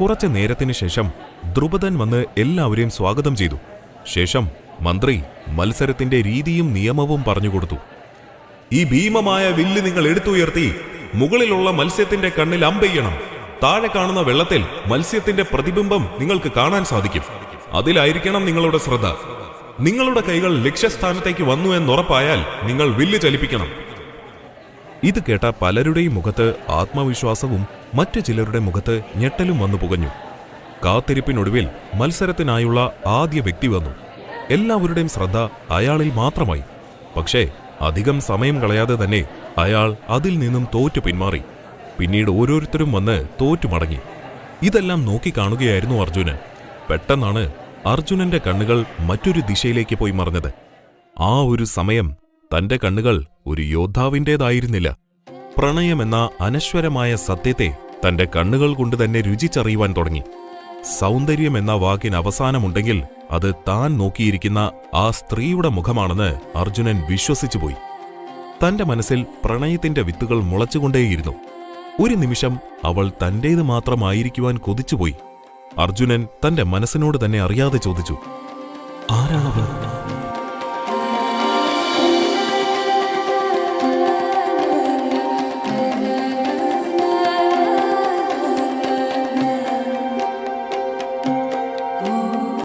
കുറച്ചു നേരത്തിനു ശേഷം ദ്രുപദൻ വന്ന് എല്ലാവരെയും സ്വാഗതം ചെയ്തു. ശേഷം മന്ത്രി മത്സരത്തിന്റെ രീതിയും നിയമവും പറഞ്ഞുകൊടുത്തു. ഈ ഭീമമായ വില്ല് നിങ്ങൾ എടുത്തുയർത്തി മുകളിലുള്ള മത്സ്യത്തിന്റെ കണ്ണിൽ അമ്പെയ്യണം. താഴെ കാണുന്ന വെള്ളത്തിൽ മത്സ്യത്തിന്റെ പ്രതിബിംബം നിങ്ങൾക്ക് കാണാൻ സാധിക്കും. അതിലായിരിക്കണം നിങ്ങളുടെ ശ്രദ്ധ. നിങ്ങളുടെ കൈകൾ ലക്ഷ്യസ്ഥാനത്തേക്ക് വന്നു എന്നുറപ്പായാൽ നിങ്ങൾ വില്ല് ചലിപ്പിക്കണം. ഇത് കേട്ട പലരുടെയും മുഖത്ത് ആത്മവിശ്വാസവും മറ്റു ചിലരുടെ മുഖത്ത് ഞെട്ടലും വന്നു പുകഞ്ഞു. കാത്തിരിപ്പിനൊടുവിൽ മത്സരത്തിനായുള്ള ആദ്യ വ്യക്തി വന്നു. എല്ലാവരുടെയും ശ്രദ്ധ അയാളിൽ മാത്രമായി. പക്ഷേ അധികം സമയം കളയാതെ തന്നെ അയാൾ അതിൽ നിന്നും തോറ്റു പിന്മാറി. പിന്നീട് ഓരോരുത്തരും വന്ന് തോറ്റു മടങ്ങി. ഇതെല്ലാം നോക്കിക്കാണുകയായിരുന്നു അർജുനൻ. പെട്ടെന്നാണ് അർജുനന്റെ കണ്ണുകൾ മറ്റൊരു ദിശയിലേക്ക് പോയി മറഞ്ഞത്. ആ ഒരു സമയം തന്റെ കണ്ണുകൾ ഒരു യോദ്ധാവിൻ്റേതായിരുന്നില്ല. പ്രണയമെന്ന അനശ്വരമായ സത്യത്തെ തന്റെ കണ്ണുകൾ കൊണ്ട് തന്നെ രുചിച്ചറിയുവാൻ തുടങ്ങി. സൗന്ദര്യം എന്ന വാക്കിന് അവസാനമുണ്ടെങ്കിൽ അത് താൻ നോക്കിയിരിക്കുന്ന ആ സ്ത്രീയുടെ മുഖമാണെന്ന് അർജുനൻ വിശ്വസിച്ചുപോയി. തന്റെ മനസ്സിൽ പ്രണയത്തിന്റെ വിത്തുകൾ മുളച്ചുകൊണ്ടേയിരുന്നു. ഒരു നിമിഷം അവൾ തന്റേത് മാത്രമായിരിക്കുവാൻ കൊതിച്ചുപോയി. അർജുനൻ തന്റെ മനസ്സിനോട് തന്നെ അറിയാതെ ചോദിച്ചു, ആരാണവൾ?